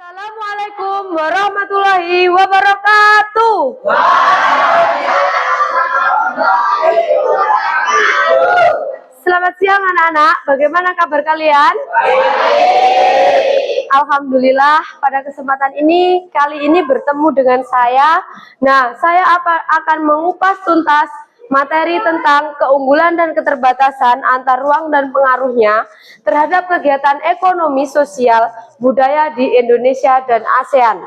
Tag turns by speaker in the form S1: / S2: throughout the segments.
S1: Assalamualaikum warahmatullahi wabarakatuh. Selamat siang anak-anak, bagaimana kabar kalian? Alhamdulillah, pada kesempatan ini, kali ini bertemu dengan saya. Nah, saya akan mengupas tuntas materi tentang keunggulan dan keterbatasan antar ruang dan pengaruhnya terhadap kegiatan ekonomi, sosial, budaya di Indonesia dan ASEAN.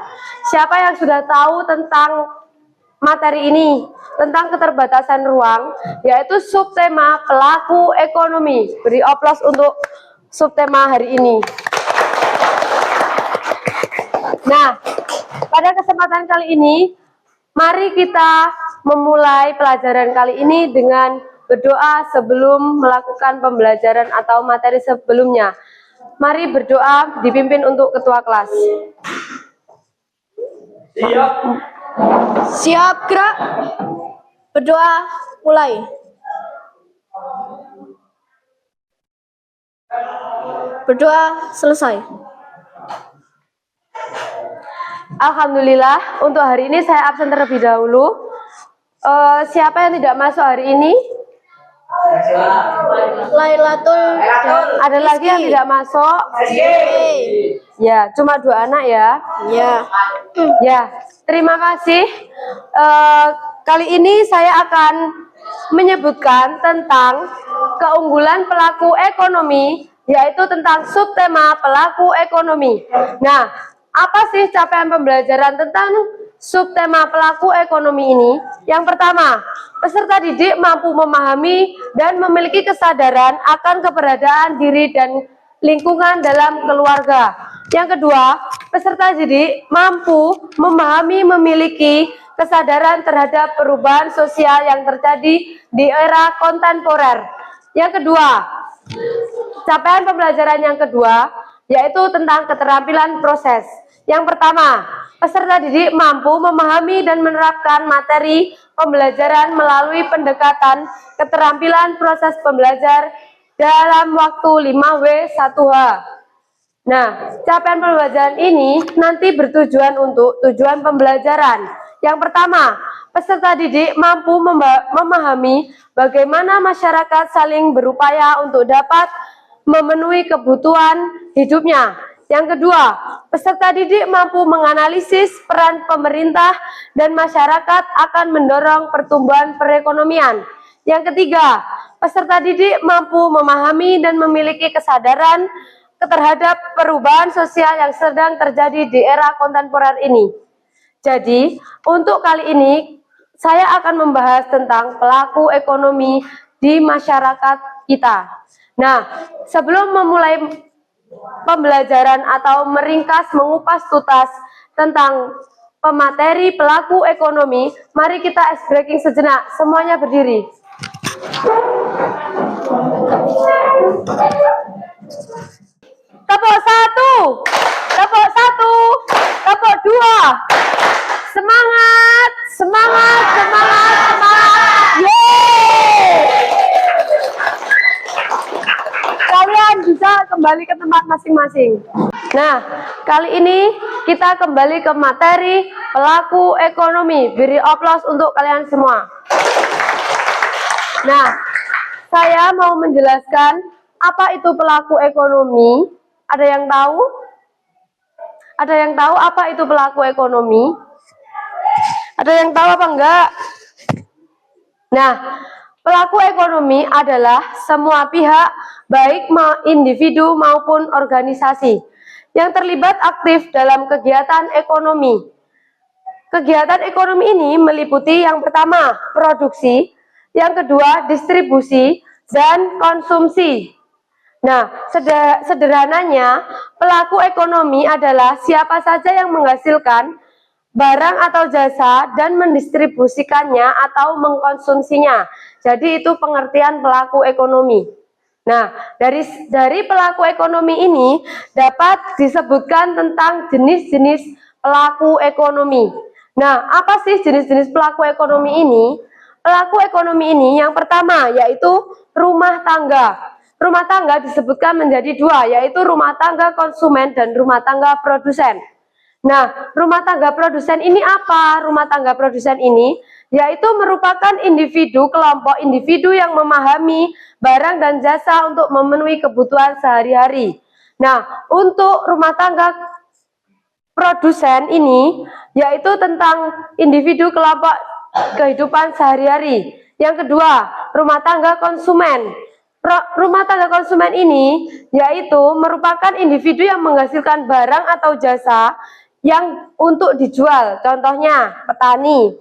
S1: Siapa yang sudah tahu tentang materi ini, tentang keterbatasan ruang, yaitu subtema pelaku ekonomi? Beri aplaus untuk subtema hari ini. Nah, pada kesempatan kali ini, mari kita memulai pelajaran kali ini dengan berdoa sebelum melakukan pembelajaran atau materi sebelumnya. Mari berdoa dipimpin untuk ketua kelas.
S2: Siap.
S3: Siap, gerak. Berdoa, mulai. Berdoa, selesai.
S1: Alhamdulillah, untuk hari ini saya absen terlebih dahulu. Siapa yang tidak masuk hari ini?
S3: Lailatul.
S1: Ada lagi yang tidak masuk? Ya, cuma 2 anak ya.
S3: Ya.
S1: Ya, terima kasih. Kali ini saya akan menyebutkan tentang keunggulan pelaku ekonomi, yaitu tentang subtema pelaku ekonomi. Nah, apa sih capaian pembelajaran tentang subtema pelaku ekonomi ini? Yang pertama, peserta didik mampu memahami dan memiliki kesadaran akan keberadaan diri dan lingkungan dalam keluarga. Yang kedua, peserta didik mampu memahami, memiliki kesadaran terhadap perubahan sosial yang terjadi di era kontemporer. Yang kedua, capaian pembelajaran yang kedua yaitu tentang keterampilan proses. Yang pertama, peserta didik mampu memahami dan menerapkan materi pembelajaran melalui pendekatan keterampilan proses pembelajar dalam waktu 5W1H. Nah, capaian pembelajaran ini nanti bertujuan untuk tujuan pembelajaran. Yang pertama, peserta didik mampu memahami bagaimana masyarakat saling berupaya untuk dapat memenuhi kebutuhan hidupnya. Yang kedua, peserta didik mampu menganalisis peran pemerintah dan masyarakat akan mendorong pertumbuhan perekonomian. Yang ketiga, peserta didik mampu memahami dan memiliki kesadaran terhadap perubahan sosial yang sedang terjadi di era kontemporer ini. Jadi, untuk kali ini saya akan membahas tentang pelaku ekonomi di masyarakat kita. Nah, sebelum memulai pembelajaran atau meringkas mengupas tuntas tentang pemateri pelaku ekonomi, mari kita ice breaking sejenak. Semuanya berdiri. Tepuk 1, tepuk 1, tepuk 2. Semangat, semangat, semangat, semangat. Yeay! Kalian bisa kembali ke tempat masing-masing. Nah, kali ini kita kembali ke materi pelaku ekonomi. Beri aplaus untuk kalian semua. Nah, saya mau menjelaskan apa itu pelaku ekonomi. Ada yang tahu? Ada yang tahu apa itu pelaku ekonomi? Ada yang tahu apa enggak? Nah, pelaku ekonomi adalah semua pihak, baik individu maupun organisasi, yang terlibat aktif dalam kegiatan ekonomi. Kegiatan ekonomi ini meliputi yang pertama, produksi, yang kedua, distribusi, dan konsumsi. Nah, sederhananya, pelaku ekonomi adalah siapa saja yang menghasilkan barang atau jasa dan mendistribusikannya atau mengkonsumsinya. Jadi itu pengertian pelaku ekonomi. Nah, dari pelaku ekonomi ini dapat disebutkan tentang jenis-jenis pelaku ekonomi. Nah, apa sih jenis-jenis pelaku ekonomi ini? Pelaku ekonomi ini yang pertama yaitu rumah tangga. Rumah tangga disebutkan menjadi 2, yaitu rumah tangga konsumen dan rumah tangga produsen. Nah, rumah tangga produsen ini apa? Rumah tangga produsen ini yaitu merupakan kelompok individu yang memahami barang dan jasa untuk memenuhi kebutuhan sehari-hari. Nah, untuk rumah tangga produsen ini yaitu tentang individu kelompok kehidupan sehari-hari. Yang kedua, rumah tangga konsumen. Rumah tangga konsumen ini yaitu merupakan individu yang menghasilkan barang atau jasa yang untuk dijual, contohnya petani.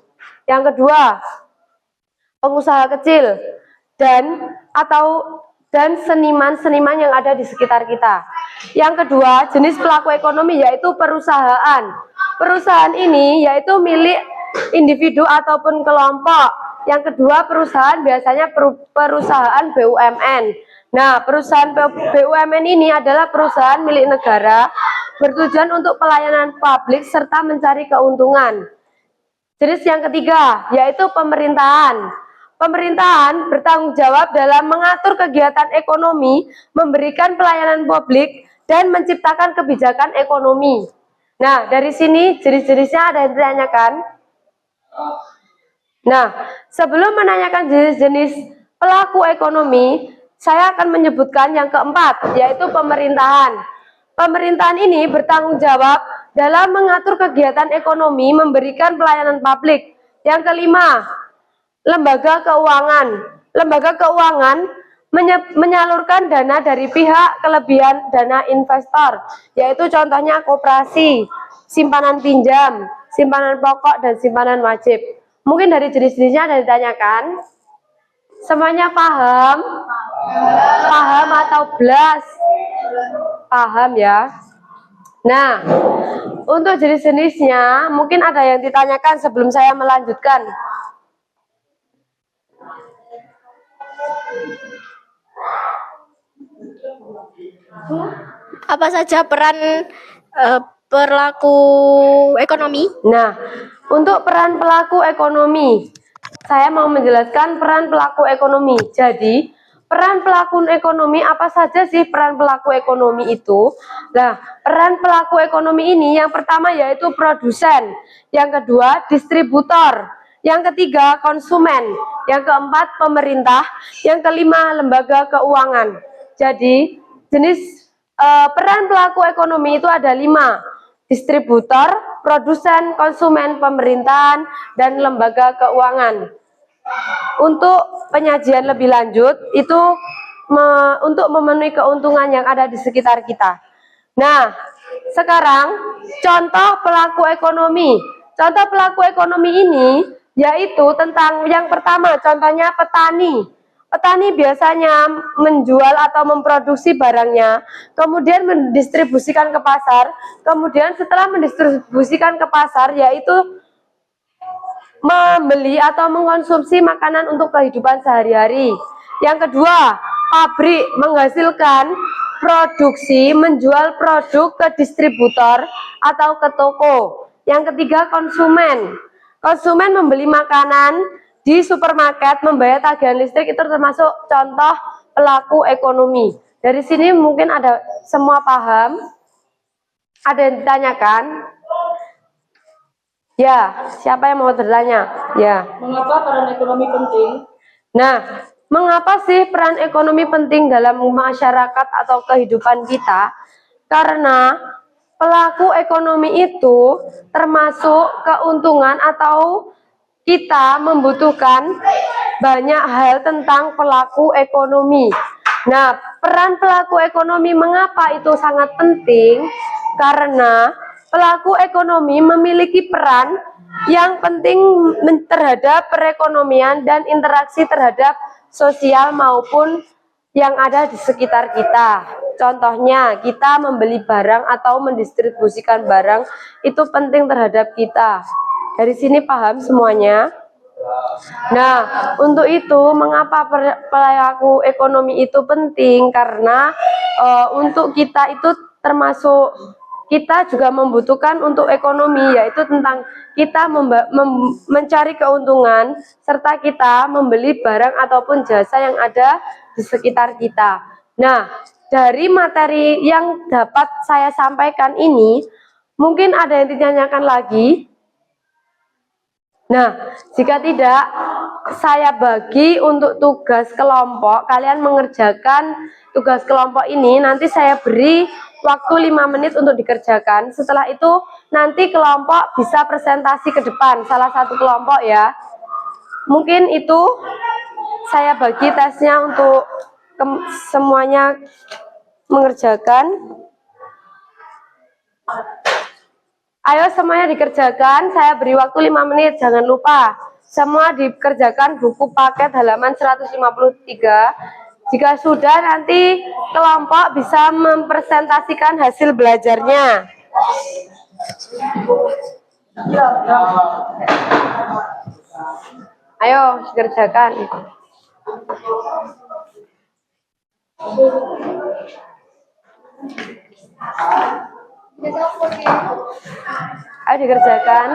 S1: Yang kedua, pengusaha kecil dan seniman-seniman yang ada di sekitar kita. Yang kedua, jenis pelaku ekonomi yaitu perusahaan. Perusahaan ini yaitu milik individu ataupun kelompok. Yang kedua, perusahaan biasanya perusahaan BUMN. Nah, perusahaan BUMN ini adalah perusahaan milik negara bertujuan untuk pelayanan publik serta mencari keuntungan. Jenis yang ketiga yaitu pemerintahan. Pemerintahan bertanggung jawab dalam mengatur kegiatan ekonomi, memberikan pelayanan publik, dan menciptakan kebijakan ekonomi. Nah, dari sini jenis-jenisnya ada yang ditanyakan. Nah, sebelum menanyakan jenis-jenis pelaku ekonomi, saya akan menyebutkan yang keempat, yaitu pemerintahan. Pemerintahan ini bertanggung jawab dalam mengatur kegiatan ekonomi, memberikan pelayanan publik. Yang kelima, lembaga keuangan. Lembaga keuangan menyalurkan dana dari pihak kelebihan dana investor, yaitu contohnya koperasi, simpanan pinjam, simpanan pokok, dan simpanan wajib. Mungkin dari jenis-jenisnya ada ditanyakan. Semuanya paham? Paham atau belas? Paham ya. Nah, untuk jenis-jenisnya mungkin ada yang ditanyakan sebelum saya melanjutkan.
S3: Apa saja peran pelaku ekonomi?
S1: Nah, untuk peran pelaku ekonomi, saya mau menjelaskan peran pelaku ekonomi. Jadi, peran pelaku ekonomi, apa saja sih peran pelaku ekonomi itu? Nah, peran pelaku ekonomi ini yang pertama yaitu produsen, yang kedua distributor, yang ketiga konsumen, yang keempat pemerintah, yang kelima lembaga keuangan. Jadi, jenis peran pelaku ekonomi itu ada 5, distributor, produsen, konsumen, pemerintahan, dan lembaga keuangan. Untuk penyajian lebih lanjut itu untuk memenuhi keuntungan yang ada di sekitar kita. Nah, sekarang contoh pelaku ekonomi. Contoh pelaku ekonomi ini yaitu tentang yang pertama, contohnya petani. Petani biasanya menjual atau memproduksi barangnya, kemudian mendistribusikan ke pasar, kemudian setelah mendistribusikan ke pasar yaitu membeli atau mengkonsumsi makanan untuk kehidupan sehari-hari. Yang kedua, pabrik menghasilkan produksi, menjual produk ke distributor atau ke toko. Yang ketiga, konsumen. Konsumen membeli makanan di supermarket, membayar tagihan listrik, itu termasuk contoh pelaku ekonomi. Dari sini mungkin ada semua paham? Ada yang ditanyakan? Ya, siapa yang mau bertanya? Ya.
S2: Mengapa peran ekonomi penting?
S1: Nah, mengapa sih peran ekonomi penting dalam masyarakat atau kehidupan kita? Karena pelaku ekonomi itu termasuk keuntungan atau kita membutuhkan banyak hal tentang pelaku ekonomi. Nah, peran pelaku ekonomi mengapa itu sangat penting? Karena pelaku ekonomi memiliki peran yang penting terhadap perekonomian dan interaksi terhadap sosial maupun yang ada di sekitar kita. Contohnya, kita membeli barang atau mendistribusikan barang itu penting terhadap kita. Dari sini paham semuanya? Nah, untuk itu mengapa pelaku ekonomi itu penting? Karena untuk kita itu termasuk kita juga membutuhkan untuk ekonomi, yaitu tentang kita mencari keuntungan serta kita membeli barang ataupun jasa yang ada di sekitar kita. Nah, dari materi yang dapat saya sampaikan ini, Mungkin ada yang ditanyakan lagi? Nah, jika tidak, saya bagi untuk tugas kelompok. Kalian mengerjakan tugas kelompok ini, nanti saya beri waktu 5 menit untuk dikerjakan. Setelah itu, nanti kelompok bisa presentasi ke depan, salah satu kelompok ya. Mungkin itu saya bagi tesnya untuk semuanya mengerjakan. Ayo semuanya dikerjakan, saya beri waktu 5 menit, jangan lupa. Semua dikerjakan buku paket halaman 153. Jika sudah, nanti kelompok bisa mempresentasikan hasil belajarnya. Ayo dikerjakan. Ayo dikerjakan.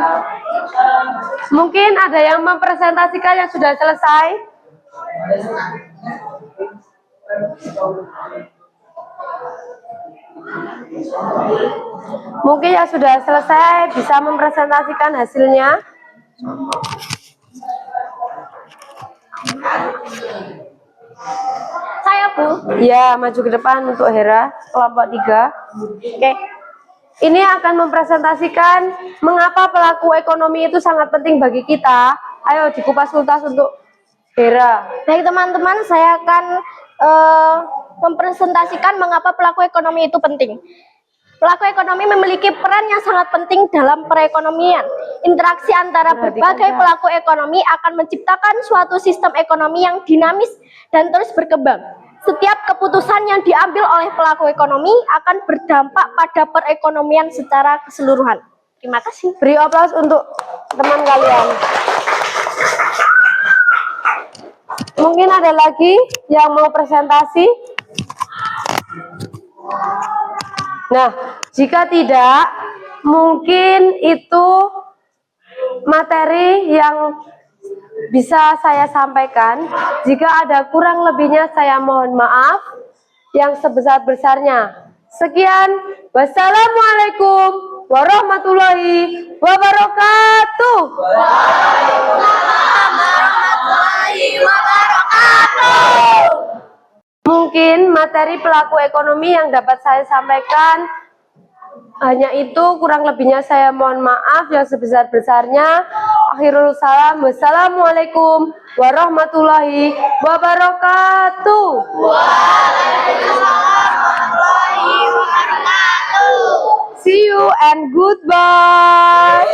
S1: Mungkin ada yang mempresentasikan yang sudah selesai. Mungkin yang sudah selesai bisa mempresentasikan hasilnya.
S3: Saya, Bu.
S1: Ya, maju ke depan untuk Hera, kelompok 3.
S3: Oke.
S1: Ini akan mempresentasikan mengapa pelaku ekonomi itu sangat penting bagi kita. Ayo dikupas tuntas untuk Hera.
S3: Baik teman-teman, saya akan mempresentasikan mengapa pelaku ekonomi itu penting. Pelaku ekonomi memiliki peran yang sangat penting dalam perekonomian. Interaksi antara berbagai pelaku ekonomi akan menciptakan suatu sistem ekonomi yang dinamis dan terus berkembang. Setiap keputusan yang diambil oleh pelaku ekonomi akan berdampak pada perekonomian secara keseluruhan. Terima kasih.
S1: Beri aplaus untuk teman kalian. Mungkin ada lagi yang mau presentasi? Nah, jika tidak, mungkin itu materi yang bisa saya sampaikan. Jika ada kurang lebihnya, saya mohon maaf yang sebesar-besarnya. Sekian, wassalamualaikum warahmatullahi wabarakatuh.
S3: Waalaikumsalam warahmatullahi wabarakatuh.
S1: Mungkin materi pelaku ekonomi yang dapat saya sampaikan hanya itu, kurang lebihnya saya mohon maaf yang sebesar-besarnya. Akhirul salam, wassalamualaikum warahmatullahi wabarakatuh.
S3: Waalaikumsalam warahmatullahi wabarakatuh.
S1: See you and goodbye.